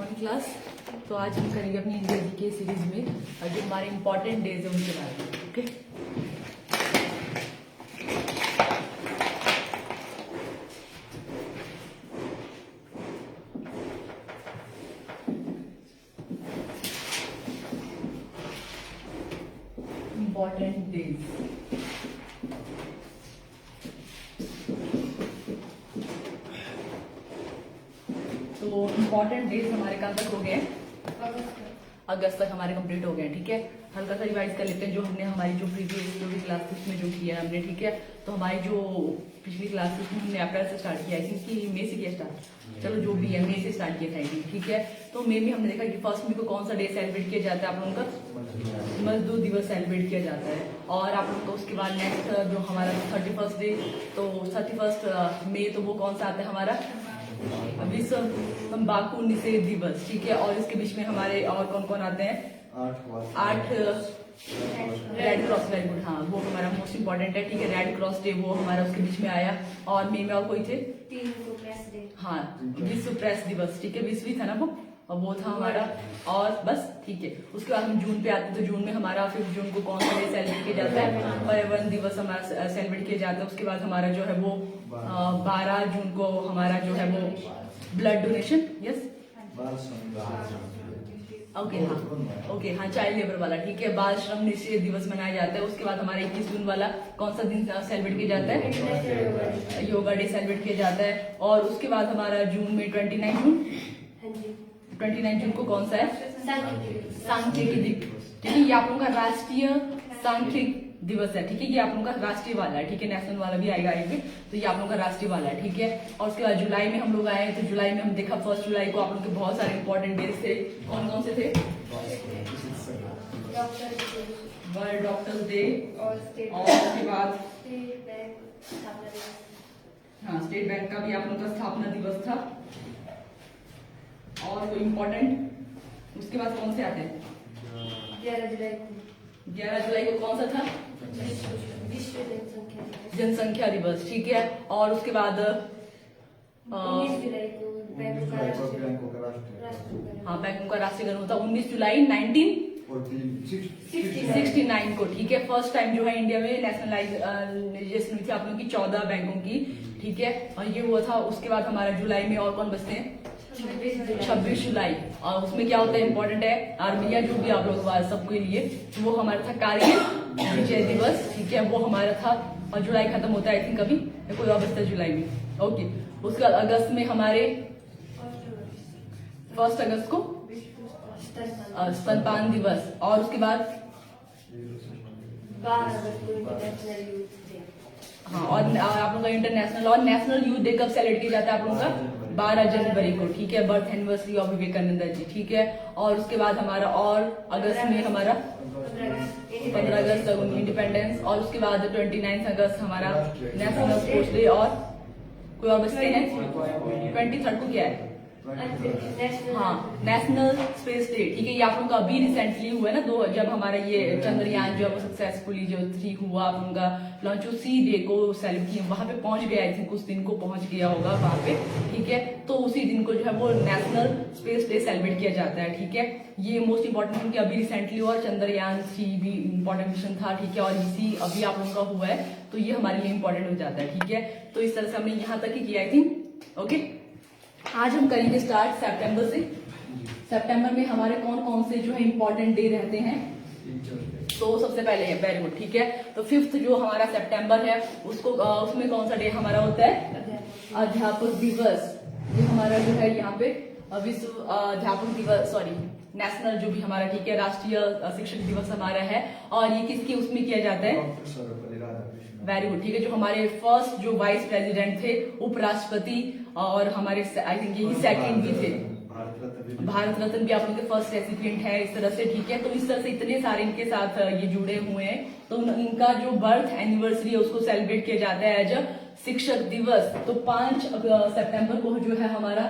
Morning class. तो आज हम करेंगे अपनी अंग्रेजी के सीरीज में जो हमारे इंपॉर्टेंट डेज है उनके बारे में। Okay, important days. तो इम्पोर्टेंट डेज हमारे कहाँ तक हो गए? अगस्त तक हमारे कंप्लीट हो गए। ठीक है, हल्का सा रिवाइज कर लेते हैं जो हमने हमारी जो प्रीवियस जो भी क्लासेस में जो किया हमने। ठीक है, तो हमारी जो पिछली क्लासेस में हमने अप्रैल से स्टार्ट किया, आई थिंक मई से किया स्टार्ट, चलो जो भी है मई से स्टार्ट किया था आई थिंक। ठीक है, तो मई में हमने देखा कि फर्स्ट मई को कौन सा डे सेलिब्रेट किया जाता है आप लोगों का? मजदूर दिवस सेलिब्रेट किया जाता है। और आप लोगों को उसके बाद नेक्स्ट जो हमारा 31st डे, तो 31st मई तो वो कौन सा आता है हमारा? विश्व तंबाकू निषेध दिवस। ठीक है, और इसके बीच में हमारे और कौन कौन आते हैं? 8 रेड क्रॉस। वेरी गुड, हाँ वो हमारा मोस्ट इम्पोर्टेंट है। ठीक है, रेड क्रॉस डे वो हमारा उसके बीच में आया। और मई में और कोई थे? हाँ, विश्व प्रेस दिवस। ठीक है, विश्व ही था ना वो, और वो था हमारा। और बस ठीक है, उसके बाद हम जून पे आते हैं। तो जून में हमारा 5 जून को कौन सा डे सेलिब्रेट किया जाता है? पर्यावरण दिवस हमारा सेलिब्रेट किया जाता है। उसके बाद हमारा जो है वो 12 जून को हमारा जो है वो ब्लड डोनेशन। यस, ओके हाँ चाइल्ड लेबर वाला। ठीक है, बाल श्रम निषेध दिवस मनाया जाता है। उसके बाद हमारा 21 जून वाला कौन सा दिन सेलिब्रेट किया जाता है? योगा डे सेलिब्रेट किया जाता है। और उसके बाद हमारा जून में 29 जून को कौन सा है? सांख्यिकी दिवस। ठीक है, ये आप लोगों का राष्ट्रीय सांख्यिक दिवस है। ठीक है, ये आप लोगों का राष्ट्रीय वाला है। ठीक है, नेशनल वाला भी आएगा आगे, तो ये आप लोगों का राष्ट्रीय वाला है। ठीक है, और उसके बाद जुलाई में हम लोग आए, तो जुलाई में हम देखा 1 जुलाई को आप लोगों के बहुत सारे इंपॉर्टेंट डेज थे। कौन कौन से थे? वर्ल्ड डॉक्टर्स डे, और उसके बाद हाँ स्टेट बैंक का भी आप लोगों का स्थापना दिवस था। और कोई इम्पोर्टेंट उसके बाद कौन से आते हैं? 11 जुलाई को कौन सा था? विश्व जनसंख्या दिवस। ठीक है, और उसके बाद 19 जुलाई को बैंकों का राष्ट्रीयकरण होता है। 19 जुलाई 1969 को। ठीक है, फर्स्ट टाइम जो है इंडिया में नेशनलाइजेशन हुई थी आप लोगों की 14 बैंकों की। ठीक है, और ये हुआ था। उसके बाद हमारा जुलाई में और कौन बचते हैं? 26 जुलाई। और उसमें क्या होता है? इंपॉर्टेंट है आर्मी जो भी आप लोग सबके लिए, वो हमारा था कारगिल विजय दिवस। ठीक है, वो हमारा था। और जुलाई खत्म होता है आई थिंक अभी, कोई और बचता है जुलाई में। ओके, उसके बाद अगस्त में हमारे 1 अगस्त को स्तनपान दिवस। और उसके बाद 12 अगस्त को हाँ, और आप लोगों का इंटरनेशनल और नेशनल यूथ डे कब सेलिब्रेट किया जाता है आप लोगों का? 12 जनवरी को। ठीक है, birth anniversary of Vivekananda ji. ठीक है, और उसके बाद हमारा और अगस्त में हमारा 15 अगस्त इंडिपेंडेंस। और उसके बाद 29 अगस्त हमारा नेशनल स्पोर्ट्स डे। और कोई और बचते हैं? 23 को क्या है? हाँ, नेशनल स्पेस डे। ठीक है, ये आप लोगों का अभी रिसेंटली हुआ है ना, जब हमारा ये चंद्रयान जो है वो सक्सेसफुली जो 3 हुआ आप लोगों का लॉन्च, उसी डे को सेलिब्रेट किया। वहां पे पहुंच गया आई थिंक, उस दिन को पहुंच गया होगा वहां पे। ठीक है, तो उसी दिन को जो है वो नेशनल स्पेस डे सेलिब्रेट किया जाता है। ठीक है, ये मोस्ट इंपॉर्टेंट क्योंकि अभी रिसेंटली हुआ, चंद्रयान 3 भी इंपॉर्टेंट मिशन था। ठीक है, और इसी अभी आप लोगों का हुआ है, तो ये हमारे लिए इंपॉर्टेंट हो जाता है। ठीक है, तो इस तरह से हमने यहाँ तक ही किया आई थिंक। ओके, आज हम करेंगे स्टार्ट सितंबर से। सितंबर में हमारे कौन कौन से जो है इंपॉर्टेंट डे रहते हैं? तो सबसे पहले है, वेरी गुड। ठीक है, तो 5 जो हमारा सितंबर है उसको उसमें कौन सा डे हमारा होता है? अध्यापक दिवस। ये हमारा जो है यहाँ पे विश्व अध्यापक दिवस, सॉरी नेशनल जो भी हमारा, ठीक है, राष्ट्रीय शिक्षक दिवस हमारा है। और ये किसके उसमें किया जाता है? Very good. ठीक है, जो हमारे फर्स्ट जो वाइस प्रेसिडेंट थे, उपराष्ट्रपति, और हमारे आई थिंक यही सेकंड भी थे, भारत रत्न भी आप लोग के फर्स्ट रेसिपिएंट है इस तरह से। ठीक है, तो इस तरह से इतने सारे इनके साथ ये जुड़े हुए हैं। तो इनका जो बर्थ एनिवर्सरी है उसको सेलिब्रेट किया जाता है एज अ शिक्षक दिवस। तो 5 सितंबर को जो है हमारा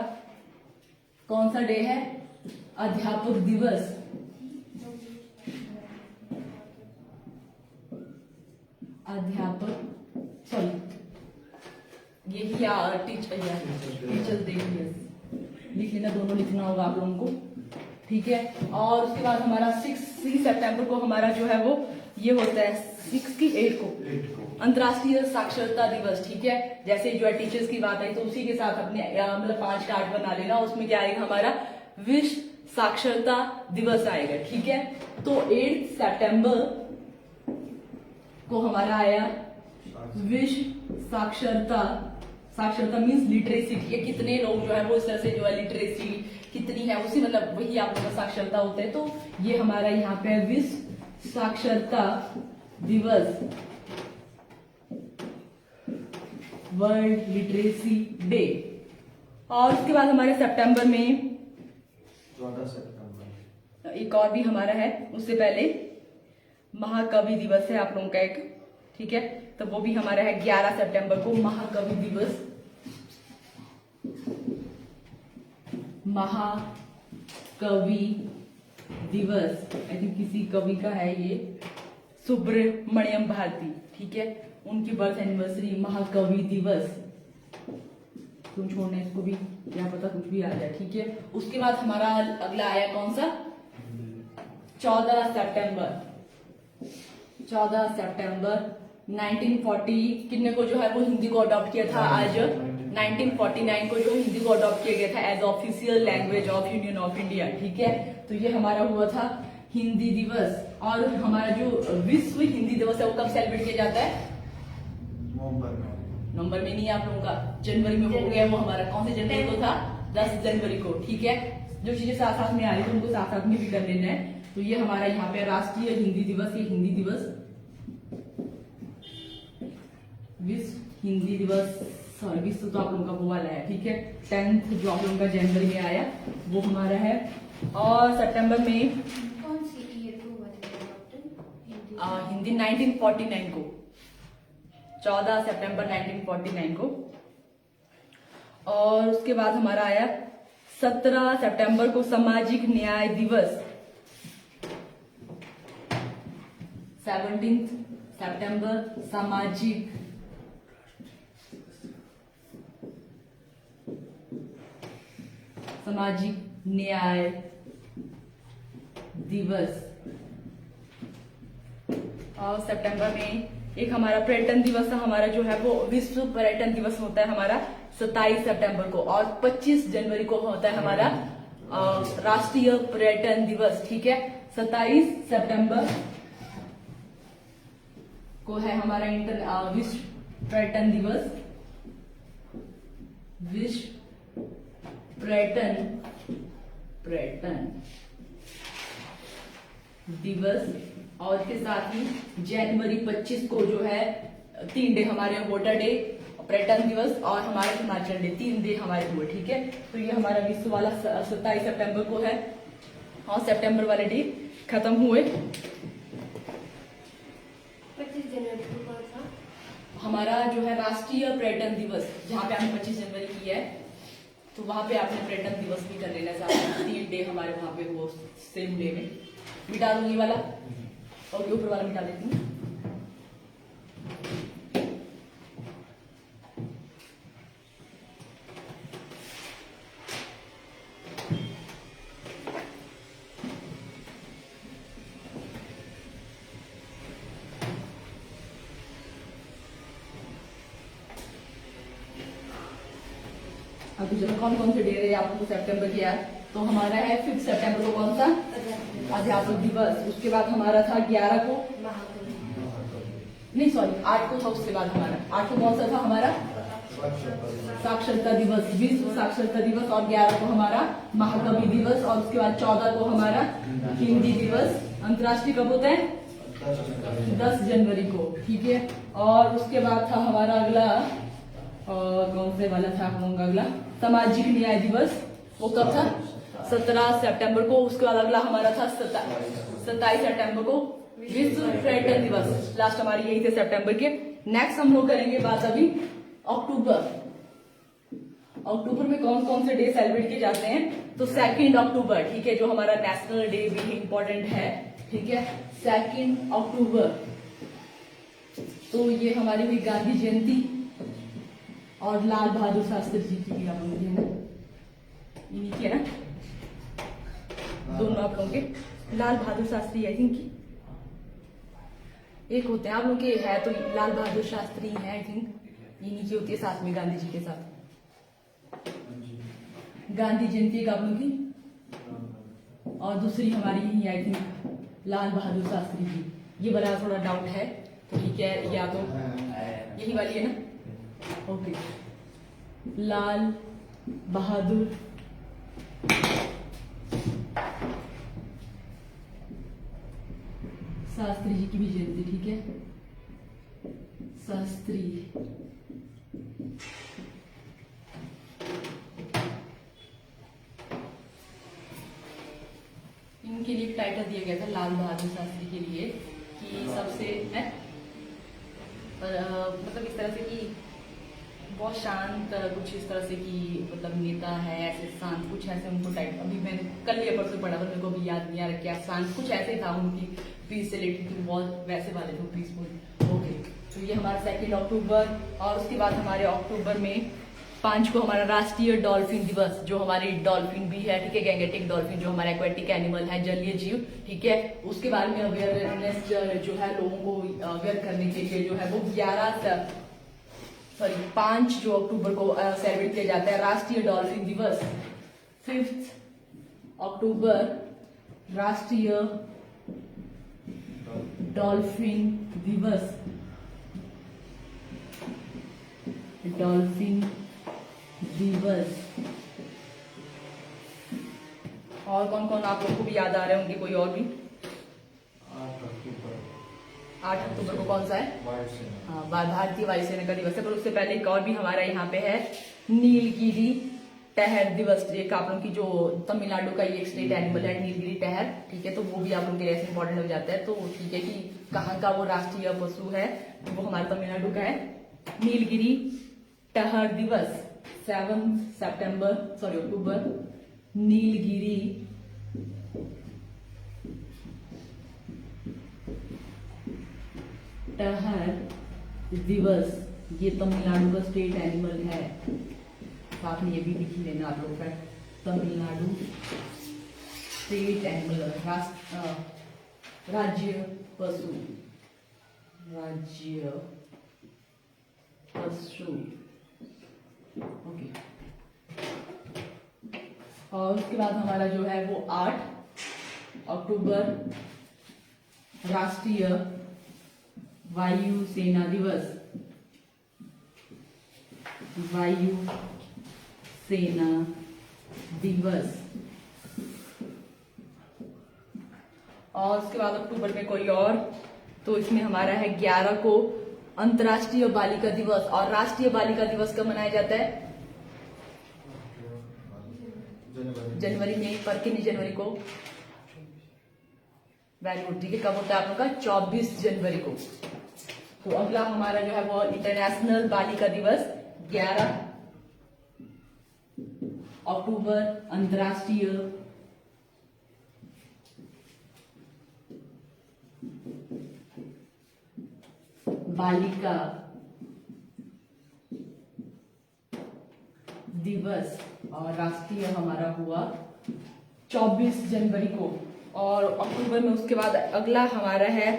कौन सा डे है? अध्यापक दिवस। अध्यापक सॉरी यही टीचर्स डे, लिख लेना, दोनों लिखना होगा आप लोगों को, ठीक है। और उसके बाद हमारा 6 सितंबर को हमारा जो है वो ये होता है 68 को अंतर्राष्ट्रीय साक्षरता दिवस, ठीक है। जैसे जो है टीचर्स की बात आई तो उसी के साथ अपने मतलब 5 कार्ड बना लेना, उसमें क्या आएगा हमारा विश्व साक्षरता दिवस आएगा, ठीक है। तो 8 सितंबर को हमारा आया विश्व साक्षरता मीन्स लिटरेसी, ठीक है। कितने लोग जो है वो इस तरह से जो है लिटरेसी कितनी है उसी मतलब वही आप लोगों का साक्षरता होता है। तो ये हमारा यहाँ पे विश्व साक्षरता दिवस, वर्ल्ड लिटरेसी डे। और उसके बाद हमारे सितंबर में 14 सितंबर एक और भी हमारा है, उससे पहले महाकवि दिवस है आप लोगों का एक, ठीक है। तो वो भी हमारा है 11 सितंबर को महाकवि दिवस। महाकवि दिवस आई थिंक किसी कवि का है ये, सुब्रमण्यम भारती, ठीक है। उनकी बर्थ एनिवर्सरी महाकवि दिवस। तुम छोड़ना इसको भी, क्या पता कुछ भी आ जाए, ठीक है। उसके बाद हमारा अगला आया कौन सा 14 सितंबर 1940 कितने को जो है वो हिंदी को अडॉप्ट किया था। आज 1949 को जो हिंदी को अडॉप्ट किया गया था as official language of union of India, ठीक है। तो ये हमारा हुआ था हिंदी दिवस। और हमारा जो विश्व हिंदी दिवस है वो कब सेलिब्रेट किया जाता है? नवंबर में नहीं है आप लोगों का, जनवरी में हो गया वो हमारा। कौन से जनवरी को था? 10 जनवरी को, ठीक है। जो चीजें साथ साथ में आ रही है उनको साथ साथ में भी कर लेना है। तो ये हमारा यहाँ पे राष्ट्रीय हिंदी दिवस, ये हिंदी दिवस, विश्व हिंदी दिवस, सॉरी विश्व तो आप लोगों का वो वाला है, ठीक है। 10th जो आप लोगों का जनवरी में आया वो हमारा है। और सितंबर में कौन सी ईयर को हुआ था हिंदी 1949 को, 14 सितंबर 1949 को। और उसके बाद हमारा आया 17 सितंबर को सामाजिक न्याय दिवस। 17 सितंबर सामाजिक न्याय दिवस। और सितंबर में एक हमारा पर्यटन दिवस हमारा जो है वो विश्व पर्यटन दिवस होता है हमारा 27 सितंबर को। और 25 जनवरी को होता है हमारा राष्ट्रीय पर्यटन दिवस, ठीक है। 27 सितंबर को है हमारा विश्व पर्यटन दिवस, विश्व पर्यटन दिवस। और इसके साथ ही जनवरी 25 को जो है 3 डे हमारे वोटर डे, पर्यटन दिवस और हमारा हिमाचल डे, 3 डे हमारे हुए, ठीक है। तो ये हमारा विश्व वाला 27 सितंबर को है। और सितंबर वाले डे खत्म हुए। 25 जनवरी को कौन था? हमारा जो है राष्ट्रीय पर्यटन दिवस, जहाँ पे हमने 25 जनवरी की है तो वहां पे आपने पर्यटन दिवस भी कर लेना चाहिए। 3 डे हमारे वहां पे वो सेम डे में मिटा दूंगी वाला, और ऊपर वाला मिटा देती हूँ। अभी जो कौन कौन से डे रहे आपको सितंबर की यार, तो हमारा है 5 सितंबर को कौन सा अध्यापक दिवस। उसके बाद हमारा था 11 को महाकवि, नहीं सॉरी 8 को था, उसके बाद हमारा 8 को कौन सा था हमारा साक्षरता दिवस, विश्व साक्षरता दिवस। और 11 को हमारा महाकवि दिवस। और उसके बाद 14 को हमारा हिंदी दिवस। अंतर्राष्ट्रीय कब होता है? 10 जनवरी को, ठीक है। और उसके बाद था हमारा अगला कौन से वाला था हम लोगों का अगला सामाजिक न्याय दिवस, वो कब था? 17 सितंबर को। उसके बाद अगला हमारा था 27 सितंबर को विश्व पर्यटन दिवस। लास्ट हमारी यही थे सितंबर के। नेक्स्ट हम लोग करेंगे बात अभी अक्टूबर में कौन कौन से डे सेलिब्रेट किए जाते हैं। तो 2 अक्टूबर, ठीक है, जो हमारा नेशनल डे भी इम्पोर्टेंट है, ठीक है। 2 अक्टूबर तो ये हमारी हुई गांधी जयंती और लाल बहादुर शास्त्री जी की भी आप लोग है ना। इन्हीं की है ना, दोनों आप लोगों के। लाल बहादुर शास्त्री आई थिंक एक होते हैं आप लोगों के, है तो लाल बहादुर शास्त्री है आई थिंक, इन्हीं की होती है साथ में गांधी जी के साथ। गांधी जयंती एक आप लोगों की, और दूसरी हमारी यही आई थिंक लाल बहादुर शास्त्री जी। ये वाला थोड़ा डाउट है तो ठीक है, या तो यही वाली है ना, ओके। लाल बहादुर शास्त्री जी की भी जयंती, ठीक है, शास्त्री। इनके लिए टाइटल दिया गया था लाल बहादुर शास्त्री के लिए कि सबसे है मतलब इस तरह से कि बहुत शांत, कुछ इस तरह से कि मतलब नेता है ऐसे शांत, कुछ ऐसे उनको टाइप, अभी मैंने कल या परसों पढ़ा था, मेरे को अभी याद नहीं आ रहा क्या, शांत कुछ ऐसे था उनकी पीस से रिलेटेड, बहुत वैसे वाले थे पीसफुल। ओके, तो ये हमारा 2 अक्टूबर। और उसके बाद हमारे अक्टूबर में 5 को हमारा राष्ट्रीय डॉल्फिन दिवस, जो हमारी डॉल्फिन भी है, ठीक है, गैंगेटिक डॉल्फिन जो हमारा एक्वेटिक एनिमल है, जलीय जीव, ठीक है, उसके बारे में अवेयरनेस जो है लोगों को अवेयर करने के लिए जो है वो 5 जो अक्टूबर को सेलिब्रेट किया जाता है राष्ट्रीय डॉल्फिन दिवस। 5 अक्टूबर राष्ट्रीय डॉल्फिन दिवस, डॉल्फिन दिवस। और कौन कौन आप लोगों को भी याद आ रहे होंगे, कोई और भी? 8 अक्टूबर को कौन सा है? हाँ, भारतीय वायुसेना का दिवस है। पर उससे पहले एक और भी हमारा यहाँ पे है नीलगिरी टहर दिवस, एक आप लोगों की जो तमिलनाडु का ये एक स्टेट एनिमल है नीलगिरी टहर, ठीक है, तो वो भी आप लोगों के लिए इंपॉर्टेंट हो जाता है। तो ठीक है कि कहाँ का वो राष्ट्रीय पशु है, तो वो हमारे तमिलनाडु का है। नीलगिरी टहर दिवस 7 अक्टूबर, नीलगिरी टहर दिवस, ये तमिलनाडु का स्टेट एनिमल है, साथ में ये भी लिख ही लेना आप लोग का, तमिलनाडु स्टेट एनिमल, राज्य पशु, राज्य पशु, ओके। और उसके बाद हमारा जो है वो 8 अक्टूबर राष्ट्रीय वायु सेना दिवस, वायु सेना दिवस। और उसके बाद अक्टूबर में कोई और, तो इसमें हमारा है 11 को अंतर्राष्ट्रीय बालिका दिवस। और राष्ट्रीय बालिका दिवस कब मनाया जाता है? जनवरी में, पर कितनी जनवरी को? वेरी गुड, ठीक है, कब होता है आप लोग का? 24 जनवरी को। तो अगला हमारा जो है वो इंटरनेशनल बालिका दिवस 11 अक्टूबर, अंतर्राष्ट्रीय बालिका दिवस। और राष्ट्रीय हमारा हुआ 24 जनवरी को। और अक्टूबर में उसके बाद अगला हमारा है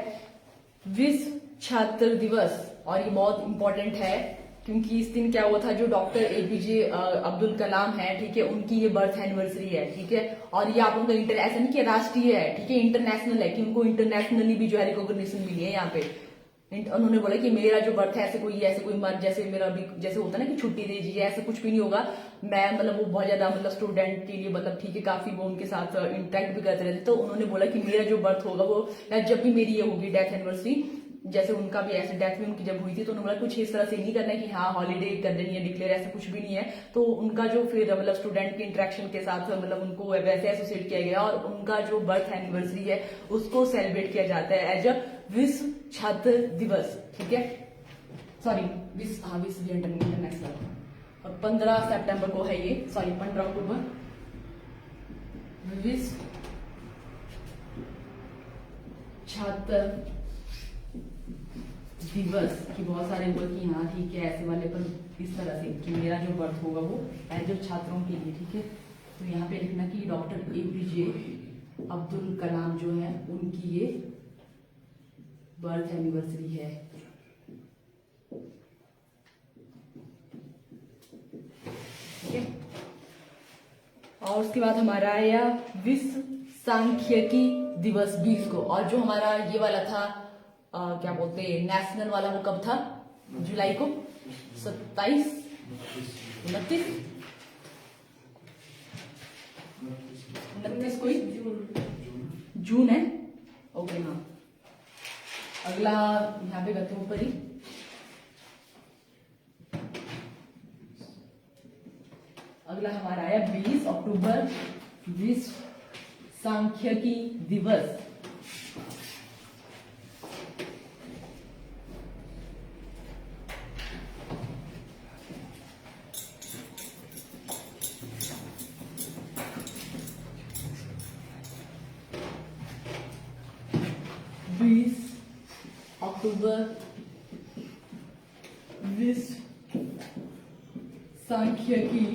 विश्व छात्र दिवस। और ये बहुत इंपॉर्टेंट है क्योंकि इस दिन क्या हुआ था, जो डॉक्टर एपीजे अब्दुल कलाम है, ठीक है, उनकी ये बर्थ एनिवर्सरी है, ठीक है। और ये आप लोगों का ऐसा नहीं कि राष्ट्रीय है, ठीक है, इंटरनेशनल है, कि उनको इंटरनेशनली भी जो है रिकॉग्निशन मिली है यहाँ पे। उन्होंने बोला कि मेरा जो बर्थ है, ऐसे कोई मर्द जैसे मेरा भी जैसे होता है ना कि छुट्टी दे दीजिए, ऐसे कुछ भी नहीं होगा। मैं मतलब वो बहुत ज्यादा मतलब स्टूडेंट के लिए मतलब ठीक है, काफी वो उनके साथ इंटरेक्ट भी करते रहते, तो उन्होंने बोला कि मेरा जो बर्थ होगा वो, या जब भी मेरी ये होगी डेथ एनिवर्सरी, जैसे उनका भी ऐसे डेथ भी उनकी जब हुई थी, तो उन्होंने बोला कुछ इस तरह से नहीं करना है कि हाँ हॉलीडे कर देनी है डिक्लेयर, ऐसा कुछ भी नहीं है। तो उनका जो फिर मतलब स्टूडेंट के इंटरेक्शन के साथ मतलब उनको वैसे एसोसिएट किया गया, और उनका जो बर्थ एनिवर्सरी है उसको सेलिब्रेट किया जाता है एज अ विश्व छात्र दिवस, ठीक है, सॉरी विश्व इंटरनेशनल। और 15 सितंबर को है ये, सॉरी 15 अक्टूबर विश्व छात्र दिवस की बहुत सारे हुए कि हाँ ठीक है ऐसे वाले, पर इस तरह से कि मेरा जो बर्थ होगा वो एज अ छात्रों के लिए, ठीक है। तो यहाँ पे लिखना कि डॉक्टर APJ अब्दुल कलाम जो है उनकी ये बर्थ एनिवर्सरी है। ठीक है, और उसके बाद हमारा आया विश्व सांख्यिकी दिवस 20 को। और जो हमारा ये वाला था क्या बोलते हैं नेशनल वाला, वो कब था? जुलाई को 27, 29 को ही जून है। ओके हाँ, अगला यहाँ पे करते हैं ऊपर ही। अगला हमारा आया 20 अक्टूबर विश्व सांख्यिकी दिवस। अक्टूबर विश्व सांख्यिकी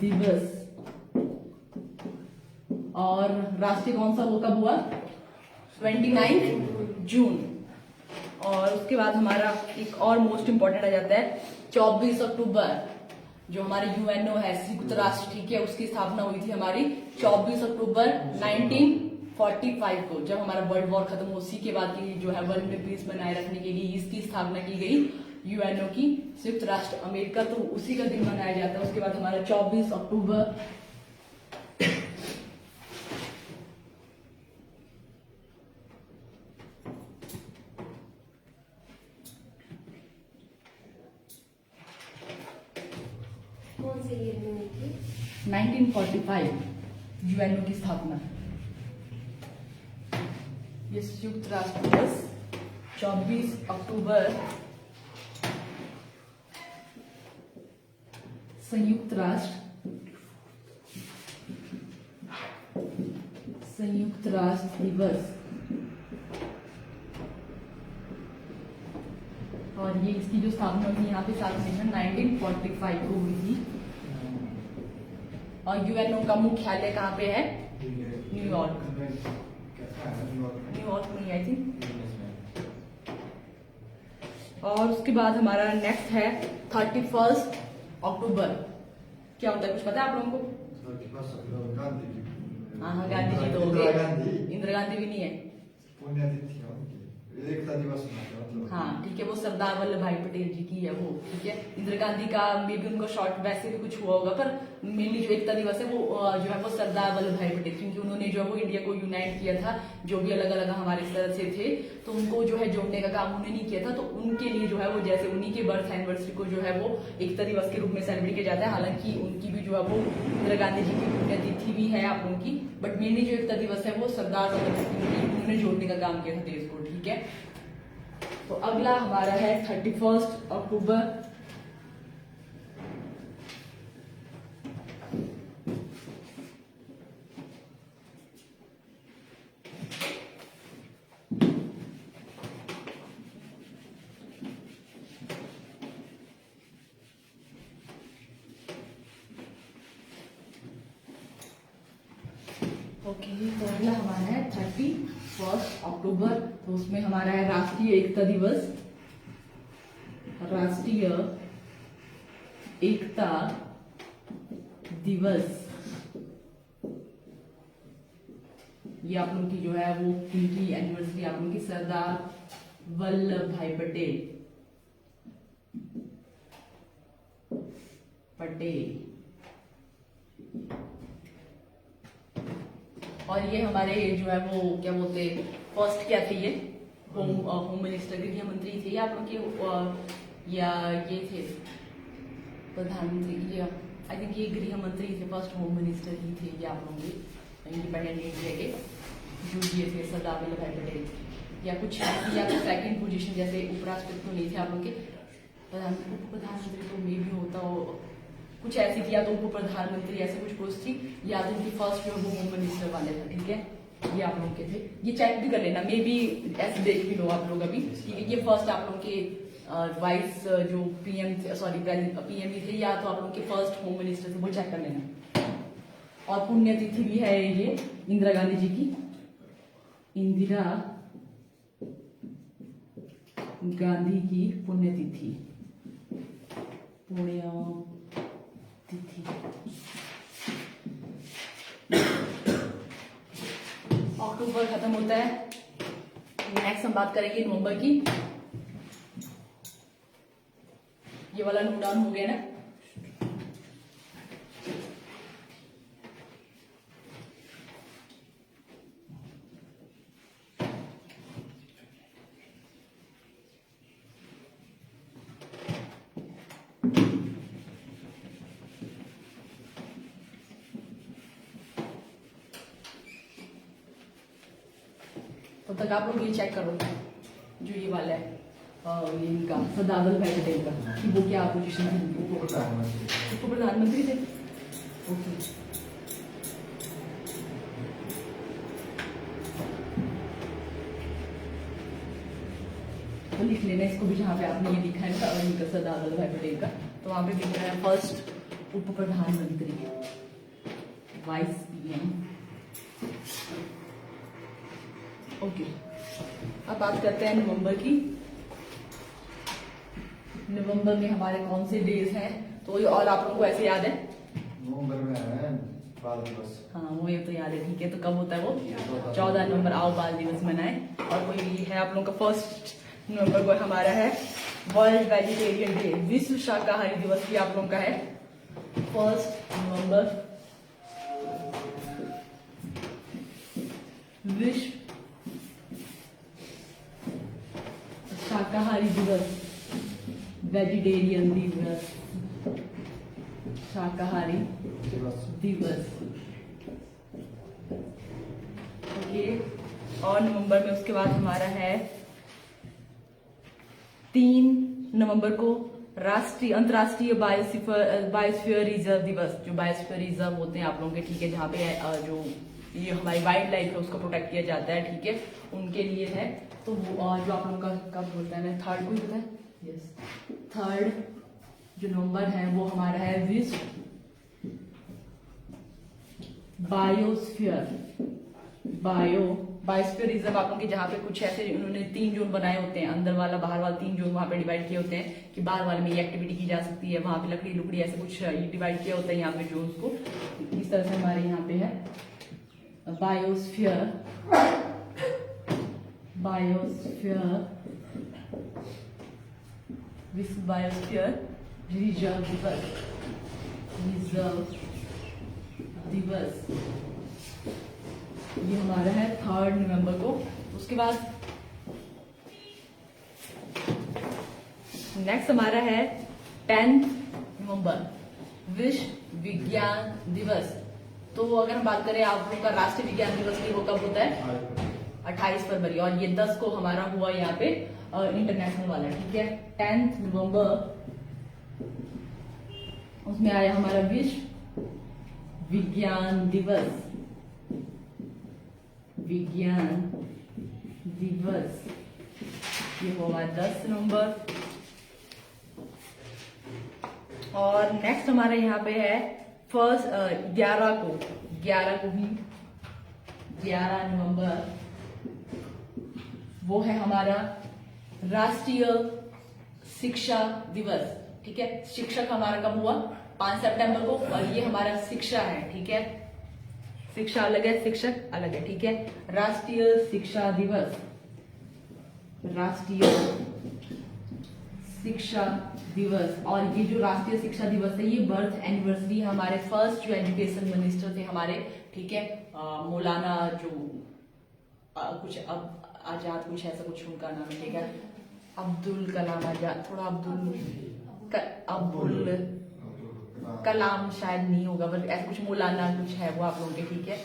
दिवस। और राष्ट्रीय कौन सा वो कब हुआ? 29 जून। और उसके बाद हमारा एक और मोस्ट इंपॉर्टेंट आ जाता है 24 अक्टूबर, जो हमारे UNO है, संयुक्त राष्ट्र, ठीक है, उसकी स्थापना हुई थी हमारी 24 अक्टूबर 1945 को, जब हमारा वर्ल्ड वॉर खत्म हुआ। उसी के बाद की जो है वर्ल्ड में पीस बनाए रखने के लिए इसकी स्थापना की गई, UNO की, संयुक्त राष्ट्र अमेरिका, तो उसी का दिन मनाया जाता है। उसके बाद हमारा 24 अक्टूबर कौन से ईयर में हुई थी? 1945 UNO की स्थापना। ये संयुक्त राष्ट्र दिवस 24 अक्टूबर संयुक्त राष्ट्र दिवस। और ये इसकी जो स्थापना हुई यहाँ पे साल में 1945 को हुई थी। और UNO का मुख्यालय कहाँ पे है? न्यूयॉर्क में, आई थिंक। और उसके बाद हमारा नेक्स्ट है 31 अक्टूबर। क्या होता है, कुछ पता है आप लोगों को? हाँ, गांधी जी तो हो गए, इंदिरा गांधी भी नहीं है। एकता दिवस हाँ ठीक है, वो सरदार वल्लभ भाई पटेल जी की है वो, ठीक है। इंदिरा गांधी का मे भी उनको शॉर्ट वैसे भी कुछ हुआ होगा, पर मेनली जो एकता दिवस है वो जो है वो सरदार वल्लभ भाई पटेल, क्योंकि उन्होंने जो है वो इंडिया को यूनाइट किया था। जो भी अलग अलग हमारे तरह से थे, तो उनको जो है जोड़ने का काम उन्होंने नहीं किया था। तो उनके लिए जो है वो जैसे उन्हीं के बर्थ एनिवर्सरी को जो है वो एकता दिवस के रूप में सेलिब्रेट किया जाता है। हालांकि उनकी भी जो है वो इंदिरा गांधी जी की पुण्यतिथि भी है आप लोगों की, बट मेनली जो एकता दिवस है वो सरदार वल्लभ भाई पटेल उन्होंने जोड़ने का काम किया था देश को, ठीक है। तो अगला हमारा है 31 अक्टूबर। ओके, तो अगला हमारा है 31 अक्टूबर। तो उसमें हमारा है राष्ट्रीय एकता दिवस। राष्ट्रीय एकता दिवस, ये आप लोगों की जो है वो उनकी एनिवर्सरी, आप लोगों की सरदार वल्लभ भाई पटेल। और ये हमारे जो है वो क्या बोलते, फर्स्ट क्या थे, ये होम मिनिस्टर, गृह मंत्री थे आप लोग के, या ये थे प्रधानमंत्री, ये आई थिंक ये गृह मंत्री थे, फर्स्ट होम मिनिस्टर ही थे ये आप लोग के इंडिपेंडेंट इंडिया के, जो ये थे सरदार वल्लभ भाई पटेल। या कुछ या तो सेकंड पोजीशन, जैसे उपराष्ट्रपति तो नहीं थे आप लोग के, प्रधानमंत्री तो मे भी होता हो, कुछ ऐसी थी, या तो उनको प्रधानमंत्री ऐसे कुछ पोस्ट थी, या तो उनकी फर्स्ट जो होम मिनिस्टर वाले थे, ठीक है। ये आप लोगों के थे, ये चेक भी कर लेना, मे बी ऐसे देख भी लो आप लोग अभी, ठीक है। ये फर्स्ट आप लोग के वाइस जो पीएम थे या तो आप लोग के फर्स्ट होम मिनिस्टर थे, वो चेक कर लेना। और पुण्यतिथि भी है ये इंदिरा गांधी जी की, इंदिरा गांधी की पुण्यतिथि, अक्टूबर खत्म होता है। नेक्स्ट हम बात करेंगे नवंबर की। ये वाला नोट डाउन हो गया ना। तब तक आप लोग ये चेक करो जो ये वाला है ये इनका सरदार वल्लभ भाई पटेल का कि वो क्या पोजीशन थी, उप प्रधानमंत्री थे। ओके, तो लिख लेना इसको भी, जहाँ पे आपने ये लिखा है ना इनका सरदार वल्लभ भाई पटेल का, तो वहां पे लिख रहा है फर्स्ट उप प्रधानमंत्री, वाइस पीएम। ओके, अब बात करते हैं नवंबर की। नवंबर में हमारे कौन से डेज हैं, तो ये और आप लोगों को ऐसे याद है? नवंबर में है बाल दिवस। हाँ, वो ये तो याद है, ठीक है। तो कब होता है वो? 14 नवंबर, आओ बाल दिवस मनाएं। और कोई है आप लोगों का फर्स्ट नवंबर को हमारा है वर्ल्ड वेजिटेरियन डे, विश्व शाकाहारी दिवस भी आप लोगों का है 1 नवंबर। विश्व शाकाहारी दिवस, वेजिटेरियन दिवस, शाकाहारी दिवस। ओके, और नवंबर में उसके बाद हमारा है 3 नवंबर को अंतर्राष्ट्रीय बायोस्फीयर रिजर्व दिवस। जो बायोस्फीयर रिजर्व होते हैं आप लोगों के, ठीक है, जहाँ पे जो ये हमारी वाइल्ड लाइफ है उसको प्रोटेक्ट किया जाता है, ठीक है, उनके लिए है। तो वो और जो आप लोगों का कब होता है, 3rd को ही होता है, यस, 3rd जो नवंबर है वो हमारा है विश्व बायोस्फीयर रिजर्व। आप लोगों के जहाँ पे कुछ ऐसे उन्होंने 3 जोन बनाए होते हैं, अंदर वाला बाहर वाला 3 जोन वहाँ पे डिवाइड किए होते हैं कि बाहर वाले में ये एक्टिविटी की जा सकती है, वहाँ पे लकड़ी लुकड़ी ऐसे कुछ डिवाइड किया होता है यहाँ पे जोन को। इस तरह से हमारे यहाँ पे है बायोस्फीयर विश्व बायोस्फीयर रिजर्व दिवस। ये हमारा है 3rd नवंबर को। उसके बाद नेक्स्ट हमारा है 10th नवंबर, विश्व विज्ञान दिवस। तो अगर हम बात करें आप लोगों का राष्ट्रीय विज्ञान दिवस की, वो कब होता है? 28 फरवरी। और ये 10 को हमारा हुआ यहाँ पे इंटरनेशनल वाला, ठीक है। 10th नवंबर उसमें आया हमारा विश्व विज्ञान दिवस। ये होगा 10 नवंबर। और नेक्स्ट हमारे यहाँ पे है 11 नवंबर, वो है हमारा राष्ट्रीय शिक्षा दिवस, ठीक है। शिक्षक हमारा कब हुआ? 5 सितंबर को। और ये हमारा शिक्षा है, ठीक है, शिक्षा अलग है, शिक्षक अलग है, ठीक है। राष्ट्रीय शिक्षा दिवस, और ये जो राष्ट्रीय शिक्षा दिवस है, ये बर्थ एनिवर्सरी हमारे फर्स्ट जो एजुकेशन मिनिस्टर थे हमारे, ठीक है, मौलाना जो कुछ अब आजाद, कुछ ऐसा कुछ उनका नाम है, ठीक है, अब्दुल कलाम आजाद, थोड़ा अब्दुल कलाम शायद नहीं होगा, बट ऐसा कुछ मौलाना कुछ है वो आप लोगों के, ठीक है।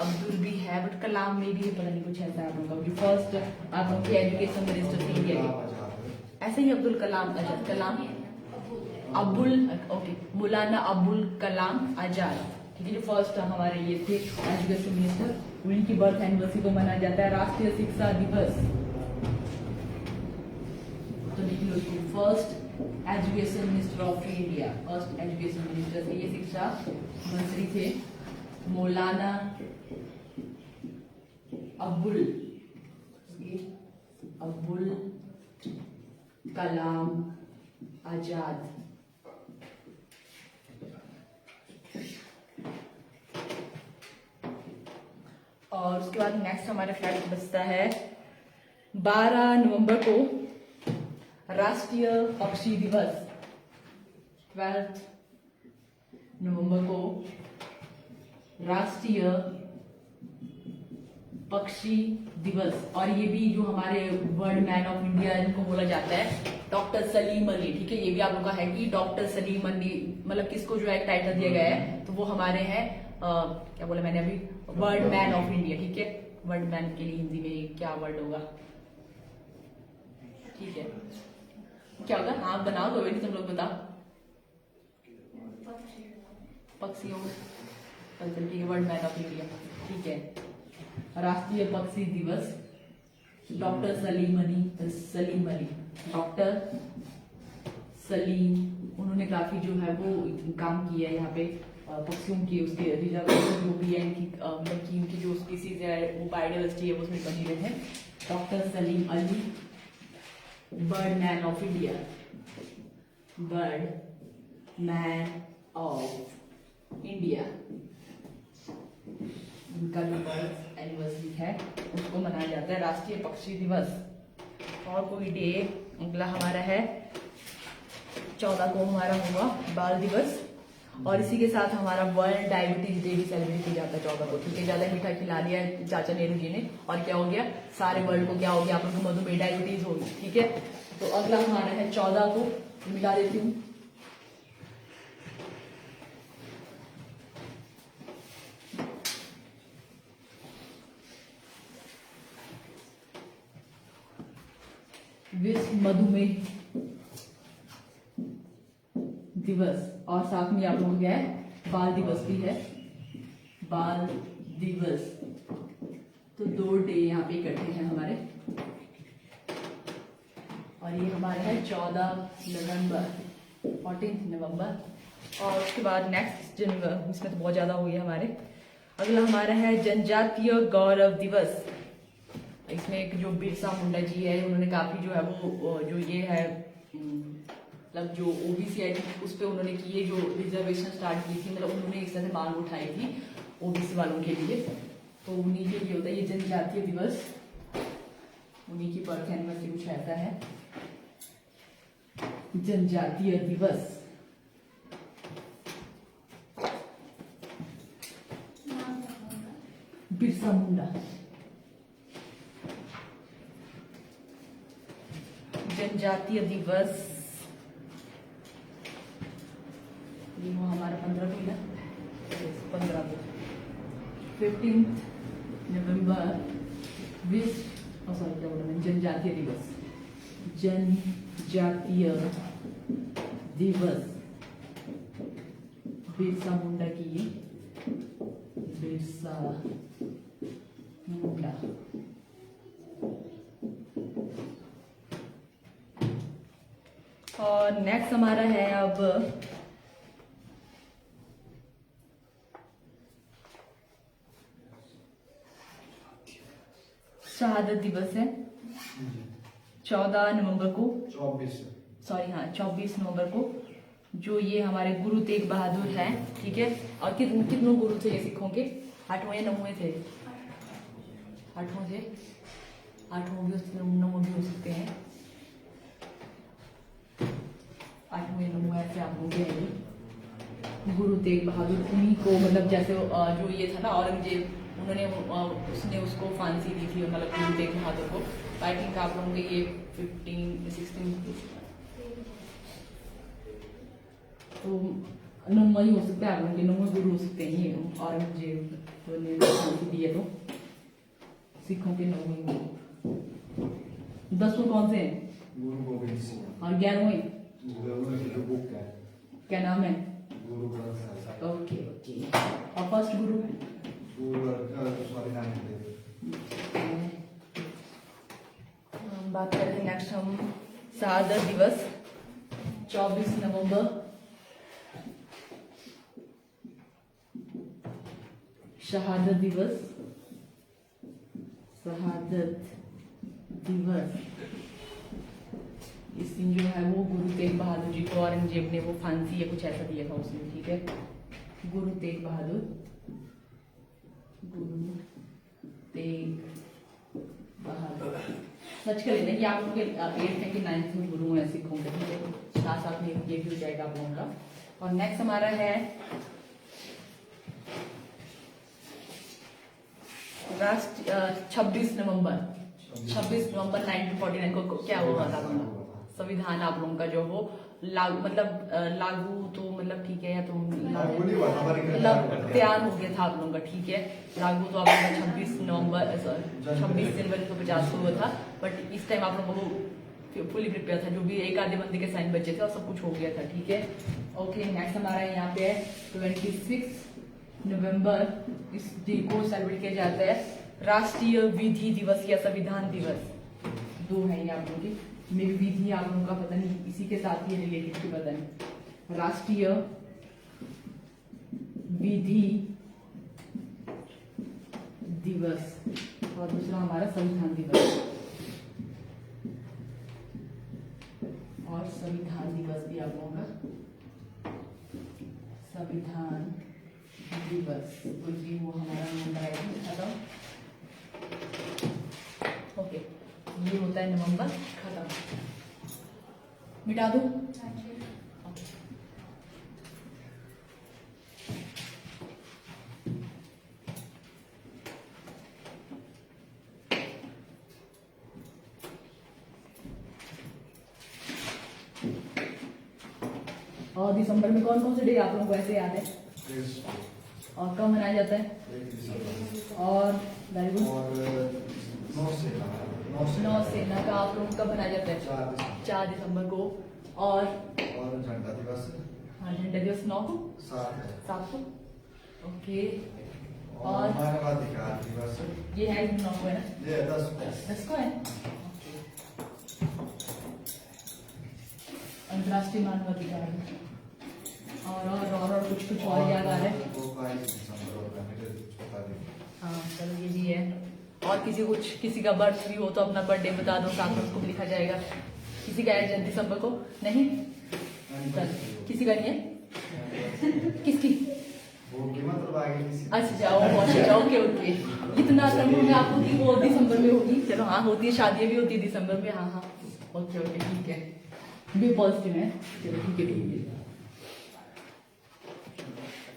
अब्दुल भी है बट कलाम में भी पता नहीं, कुछ ऐसा आप लोगों का जो फर्स्ट आप लोगों के एजुकेशन मिनिस्टर थे इंडिया के, ऐसे ही अब्दुल कलाम आजाद, ओके, मौलाना अब्दुल कलाम आजाद, ठीक है, जो फर्स्ट हमारे ये थे एजुकेशन मिनिस्टर, उनकी बर्थ एनिवर्सरी को मनाया जाता है राष्ट्रीय शिक्षा दिवस। तो लिख लो इसको, first education minister of India, first education minister थे ये, शिक्षा मंत्री थे मौलाना अब्दुल कलाम आजाद। और उसके बाद नेक्स्ट हमारे फैक्ट बचता है 12 नवंबर को राष्ट्रीय पक्षी दिवस, 12 नवंबर को राष्ट्रीय पक्षी दिवस। और ये भी जो हमारे वर्ल्ड मैन ऑफ इंडिया इनको बोला जाता है डॉक्टर सलीम अली, ठीक है, ये भी आप लोगों का है कि डॉक्टर सलीम अली मतलब किसको जो है टाइटल दिया गया है, तो वो हमारे हैं क्या बोला मैंने अभी, वर्ल्ड मैन ऑफ इंडिया, ठीक है। वर्ल्ड मैन के लिए हिंदी में क्या वर्ड होगा, ठीक है, क्या होगा, हाँ बनाओ तो तुम लोग बताओ, पक्षियों ठीक है, वर्ल्ड मैन ऑफ इंडिया, ठीक है। राष्ट्रीय पक्षी दिवस डॉक्टर सलीम अली, डॉक्टर सलीम, उन्होंने काफी जो है वो काम किया है यहाँ पे पक्षियों की, उसके रिजर्वेशन जो भी है इनकी मतलब की इनकी जो स्पीसीज है वो बायोडाइवर्सिटी है वो उसमें बनी रहे हैं। Doctor Salim Ali bird man of India, bird man of India, उनका जो बर्थ एनिवर्सरी है उसको मनाया जाता है राष्ट्रीय पक्षी दिवस। और कोई डे अगला हमारा है 14 को हमारा होगा बाल दिवस, और इसी के साथ हमारा वर्ल्ड डायबिटीज डे भी सेलिब्रेट किया जाता है 14 को, ठीक है। ज्यादा मीठा खिला दिया है चाचा नेहरू जी ने, और क्या हो गया, सारे वर्ल्ड को क्या हो गया, आप लोगों को मधुमेह डायबिटीज होगी, ठीक है। तो अगला हमारा है 14 को, मिला देती हूँ, विश्व मधुमेह दिवस, और साथ में आप लोगों क्या है, बाल दिवस भी है, बाल दिवस। तो 2 डे यहाँ पे इकट्ठे हैं हमारे, और ये हमारे है 14 नवंबर, 14 नवंबर। और उसके बाद नेक्स्ट इसमें तो बहुत ज्यादा हो गया हमारे, अगला हमारा है जनजातीय गौरव दिवस। इसमें एक जो बिरसा मुंडा जी है उन्होंने काफी जो है वो जो ये है मतलब जो ओबीसी आई थी उस पर उन्होंने की ये जो रिजर्वेशन स्टार्ट की थी, मतलब उन्होंने इस तरह से मांग उठाई थी ओबीसी वालों के लिए, तो उन्हीं के लिए होता है ये जनजातीय दिवस, उन्हीं की बर्थ एनिवर्सरी कुछ ऐसा है, जनजातीय दिवस। बिरसा मुंडा, जनजातीय दिवस, ये वो हमारा 15 को, 15 को 15 नवंबर विश्व सॉरी क्या बोला मैंने, जनजातीय दिवस, जनजातीय दिवस, बिरसा मुंडा की ये, बिरसा मुंडा। और नेक्स्ट हमारा है अब शहादत दिवस है 14 नवंबर को, 24 नवंबर को, जो ये हमारे गुरु तेग बहादुर हैं, ठीक है। और कितनों गुरु थे ये सिखों के, 8वें या 9वें थे, 8वें थे, 8वें भी 9वें भी हो सकते हैं, 8वें 9वें ऐसे आप लोग हैं गुरु तेग बहादुर, उन्हीं को मतलब जैसे जो ये था ना औरंगजेब, उन्होंने उसने उसको फांसी दी थी मतलब गुरु तेग बहादुर को। आई थिंक आप लोगों के ये 15-16 तो 9वां ही हो सकता है, आप लोगों के 9वें गुरु हो सकते हैं ये औरंगजेब तो ने फांसी दी है, तो सिखों के 9वें गुरु। 10वें कौन से हैं, गुरु गोविंद सिंह, और 11वें बुक है, क्या नाम है, गुरु ग्रंथ साहिब। Okay okay. और फर्स्ट गुरु स्वामीनारायण देव। बात करते हैं नेक्स्ट हम शहादत दिवस 24 नवंबर। शहादत दिवस, शहादत दिवस। इस दिन जो है वो गुरु तेग बहादुर जी को औरंगजेब ने वो फांसी या कुछ ऐसा दिया था उसमें, ठीक है। गुरु तेग बहादुर, गुरु तेग बहादुर। सच कर लेते हैं कि आप लोग 8th है कि 9th में गुरु हैं सिखों के, ठीक है। साथ साथ में ये भी हो जाएगा आप लोगों का। और नेक्स्ट हमारा है राष्ट्र 26 नवंबर 1949 को क्या हुआ था आपका संविधान, आप लोगों का जो वो लागू, मतलब लागू तो मतलब ठीक है, या तो मतलब तैयार हो गया था आप लोगों का, ठीक है। लागू तो आप लोगों का 26 जनवरी को 50 को हुआ था, बट इस टाइम आप लोगों को फुली प्रिपेयर था, जो भी एक आधे बंदे के साइन बचे थे और सब कुछ हो गया था, ठीक है। ओके, नेक्स्ट हमारा यहाँ पे है 26 नवंबर। इस डे को सेलिब्रेट किया जाता है राष्ट्रीय विधि दिवस या संविधान दिवस। दो है ये आप लोगों की, मेरी विधि आप लोगों का पता नहीं, इसी के साथ ही रिलेटेड की पता नहीं। राष्ट्रीय विधि दिवस और दूसरा हमारा संविधान दिवस। और संविधान दिवस भी आप लोगों का संविधान दिवस, कुछ भी वो हमारा खत्म। ओके, ये होता है नवंबर खत्म, मिटा दो। और दिसंबर में कौन कौन से डे आप लोगों को ऐसे याद है और कब मनाया जाता है? 1 दिसंबर। और वेरी गुड। और नौसेना का आप लोगों को कब मनाया जाता है? 4 दिसंबर को। और झंडा दिवस। हाँ, झंडा दिवस 9 को, 7 को। ओके, और मानवाधिकार दिवस ये है 9 को है ना? ये 10 को है। अंतर्राष्ट्रीय मानवाधिकार। और कुछ और याद आ रहा है? 22 दिसंबर होता है, छोटा दिन। हाँ चलो, ये भी है। और किसी का बर्थ भी हो तो अपना बर्थडे बता दो, साथ में उसको भी लिखा जाएगा। किसी का है दिसंबर को? नहीं, किसी का नहीं है। किसकी? मतलब आगे किसी। अच्छा, ओके। इतना कंफर्म है आपको कि वो दिसंबर में होगी? चलो हाँ, होती है, शादी भी होती है दिसंबर में। हाँ, ओके, ठीक है, भी पॉजिटिव है। चलो ठीक है।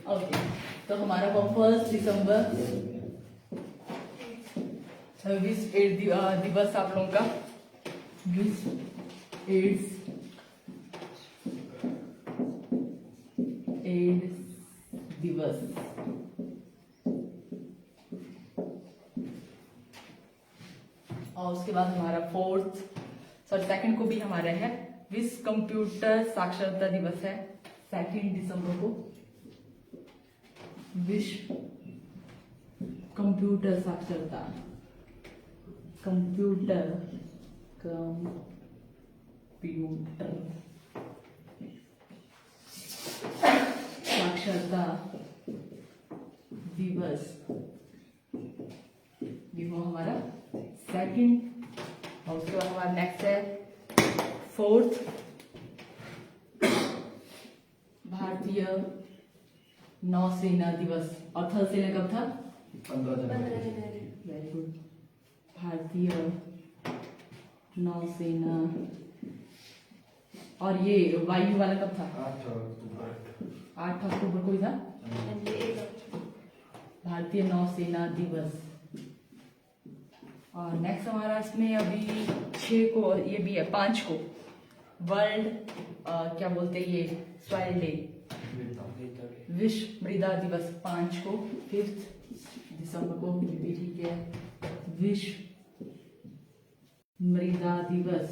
ओके, तो हमारा 1 दिसंबर विश्व एड्स दिवस आप लोगों का, विश्व एड्स दिवस। और उसके बाद हमारा 2nd को भी हमारा है विश्व कंप्यूटर साक्षरता दिवस है, 2 दिसंबर को। विश्व कंप्यूटर साक्षरता, कंप्यूटर साक्षरता दिवस, ये वो हमारा 2nd। और उसके बाद हमारा नेक्स्ट है 4th, भारतीय नौसेना दिवस। और थल सेना कब था? 15 जनवरी। Very good. भारतीय नौसेना। और ये वायु वाला कब था? 8 अक्टूबर को ही था, भारतीय नौसेना दिवस। और नेक्स्ट हमारा इसमें अभी 6 को, ये भी है 5 को, वर्ल्ड क्या बोलते हैं ये, सॉइल डे, विश्व मृदा दिवस 5 को, 5 दिसंबर को, ये भी ठीक है। विश्व मृदा दिवस,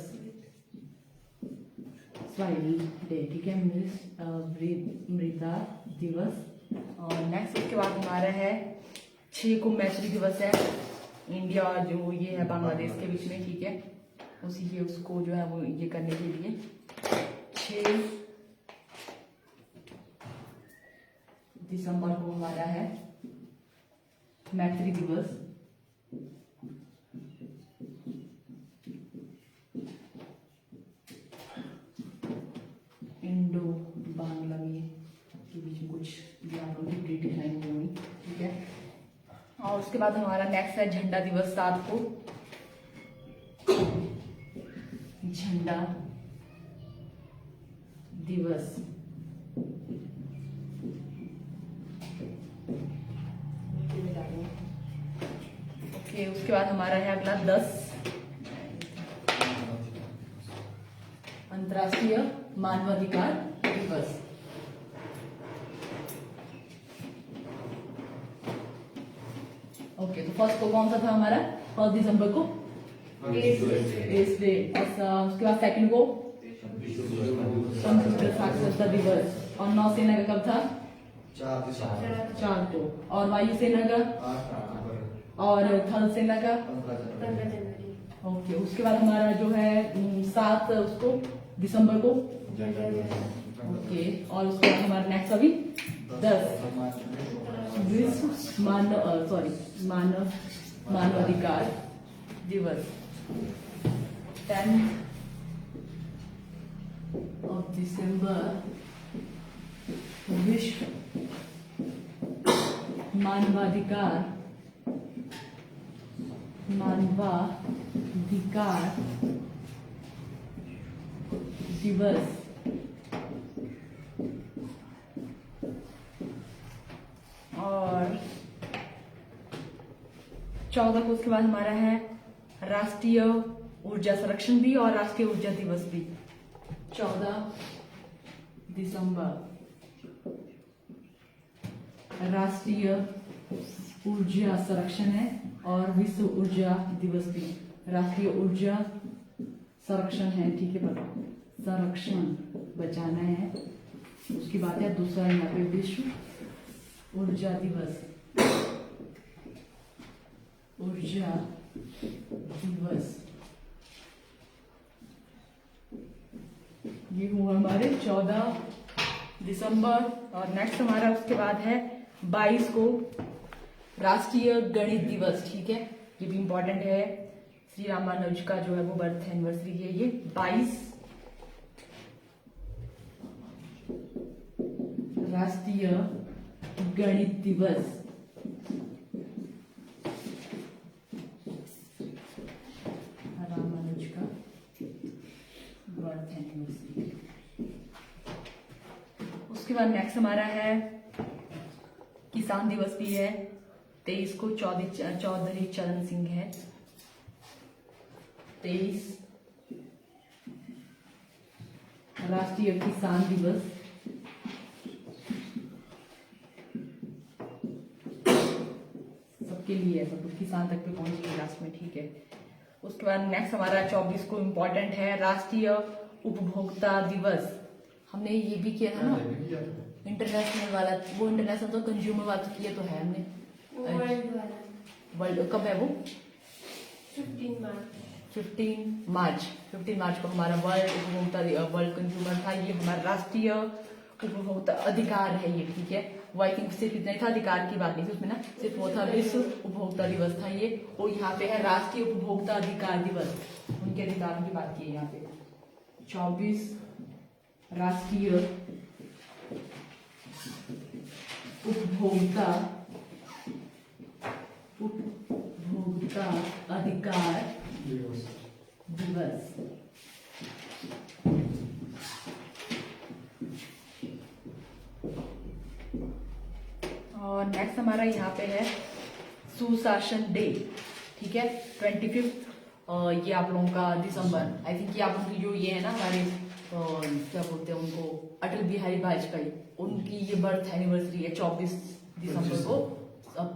सॉइल डे, ठीक है, मृदा दिवस। और नेक्स्ट उसके बाद हमारा है 6 को मैत्री दिवस है, इंडिया और जो ये है बांग्लादेश के बीच में, ठीक है। उसी के उसको जो है वो ये करने के लिए 6 दिसंबर को हमारा है मैत्री दिवस। इंडो बांग्ला में के बीच में कुछ ब्रिटिश लैंग्वेज होगी, ठीक है। और उसके बाद हमारा नेक्स्ट है झंडा दिवस 7 को। झंडा दिवस ओके। उसके बाद हमारा है अगला 10 अंतर्राष्ट्रीय मानवाधिकार दिवस। ओके, तो फर्स्ट को कौन सा था हमारा? 1 दिसंबर को एड्स डे। उसके बाद सेकंड को कंप्यूटर साक्षरता दिवस। और नौसेना का कब था? 4 दिसंबर 4 को। और वायुसेना का 8 अक्टूबर और थल सेना का 15 जनवरी। ओके। उसके बाद हमारा जो है 7 उसको दिसंबर को। ओके। और उसके बाद हमारा नेक्स्ट अभी 10 विश्व मानवाधिकार दिवस। 10 दिसंबर विश्व मानवाधिकार दिवस। और 14 को उसके बाद हमारा है राष्ट्रीय ऊर्जा संरक्षण भी और राष्ट्रीय ऊर्जा दिवस भी। 14 दिसंबर राष्ट्रीय ऊर्जा संरक्षण है और विश्व ऊर्जा दिवस भी। राष्ट्रीय ऊर्जा संरक्षण है, ठीक है, संरक्षण बचाना है। उसकी बात है। दूसरा यहाँ पे विश्व ऊर्जा दिवस। ऊर्जा दिवस ये हुआ हमारे 14 दिसंबर। और नेक्स्ट हमारा उसके बाद है 22 को राष्ट्रीय गणित दिवस, ठीक है। ये भी इम्पोर्टेंट है। श्री रामानुज का जो है वो बर्थ एनिवर्सरी है ये 22 राष्ट्रीय गणित दिवस। रामानुज का बर्थ एनिवर्सरी। उसके बाद नेक्स्ट हमारा है किसान दिवस भी है 23 को। चौधरी चरण सिंह है 23 राष्ट्रीय किसान दिवस। सबके लिए सब कुछ किसान तक पे पहुंचेगी लास्ट में, ठीक है। उसके बाद नेक्स्ट हमारा 24 को इम्पोर्टेंट है राष्ट्रीय उपभोक्ता दिवस। हमने ये भी किया था ना इंटरनेशनल वाला। वो इंटरनेशनल तो कंज्यूमर वाला तो किया तो है हमने। वर्ल्ड कब है वो? 15 मार्च को हमारा वर्ल्ड कंज्यूमर था। ये हमारा राष्ट्रीय उपभोक्ता अधिकार है ये, ठीक है। वो आई थिंक सिर्फ इतना ही था, अधिकार की बात नहीं थी उसमें ना, सिर्फ वो था विश्व उपभोक्ता दिवस था ये। और यहाँ पे है राष्ट्रीय उपभोक्ता अधिकार दिवस, उनके अधिकारों की बात की है यहाँ पे। 24 राष्ट्रीय उपभोक्ता अधिकार दिवस। और नेक्स्ट हमारा यहाँ पे है सुशासन डे, ठीक है, 25 ये आप लोगों का दिसंबर। आई थिंक ये आप लोगों की जो ये है ना हमारे क्या बोलते हैं उनको, अटल बिहारी वाजपेयी, उनकी ये बर्थ एनिवर्सरी है 24 दिसंबर को,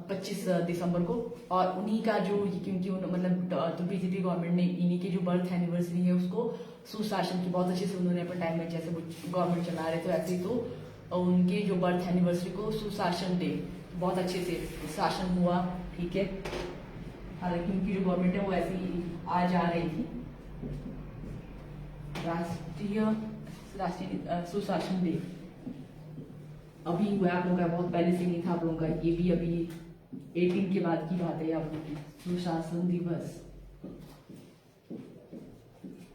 25 दिसंबर को। और उन्हीं का जो क्योंकि मतलब तो बीजेपी गवर्नमेंट ने इन्हीं की जो बर्थ एनिवर्सरी है उसको सुशासन की बहुत अच्छे से उन्होंने अपने टाइम में जैसे गवर्नमेंट चला रहे थे वैसे ही तो उनके जो बर्थ एनिवर्सरी को सुशासन डे बहुत अच्छे से शासन हुआ, ठीक है। हालांकि उनकी जो गवर्नमेंट है वो ऐसी ही आ जा रही थी। राष्ट्रीय सुशासन डे अभी हुआ है आप लोगों का, बहुत पहले से नहीं था आप लोगों का, ये भी अभी 18 के बाद की बात है आप लोगों की। सुशासन दिवस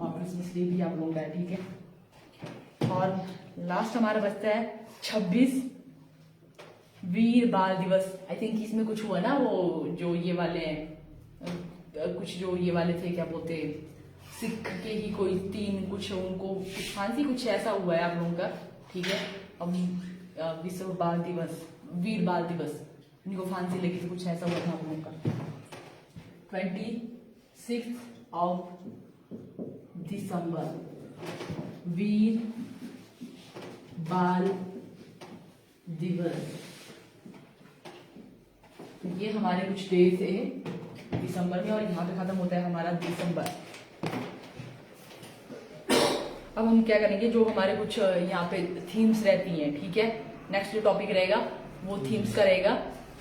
और क्रिसमस डे भी आप लोगों का है, ठीक है। और लास्ट हमारा बचता है 26 वीर बाल दिवस। आई थिंक इसमें कुछ हुआ ना, वो जो ये वाले कुछ जो ये वाले थे, क्या बोलते, सिख के ही कोई 3 कुछ उनको कुछ फांसी कुछ ऐसा हुआ है आप लोगों का, ठीक है। अब विश्व बाल दिवस, वीर बाल दिवस, इनको फांसी लगी थी, कुछ ऐसा हुआ था आप लोगों का 26 दिसंबर, वीर बाल दिवस। ये हमारे कुछ डेज है दिसंबर में, और यहाँ पे खत्म होता है हमारा दिसंबर। अब हम क्या करेंगे, जो हमारे कुछ यहाँ पे थीम्स रहती हैं, ठीक है। नेक्स्ट जो टॉपिक रहेगा वो थीम्स का रहेगा,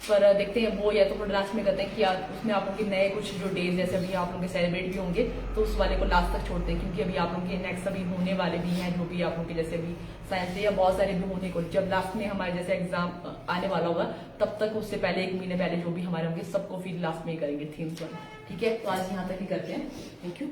पर देखते हैं वो या तो फिर लास्ट में करते हैं कि उसमें आप लोगों के नए कुछ जो डेज जैसे अभी आप लोगों के सेलिब्रेट भी होंगे तो उस वाले को लास्ट तक छोड़ते हैं, क्योंकि अभी आप लोगों के नेक्स्ट अभी होने वाले भी हैं, जो भी आप लोगों के जैसे अभी साइंस डे या बहुत सारे भी होने को, जब लास्ट में हमारे जैसे एग्जाम आने वाला होगा तब तक उससे पहले 1 महीने पहले जो भी हमारे होंगे सबको फिर लास्ट में ही करेंगे थीम्स पर, ठीक है। तो आज यहाँ तक ही करते हैं, थैंक यू।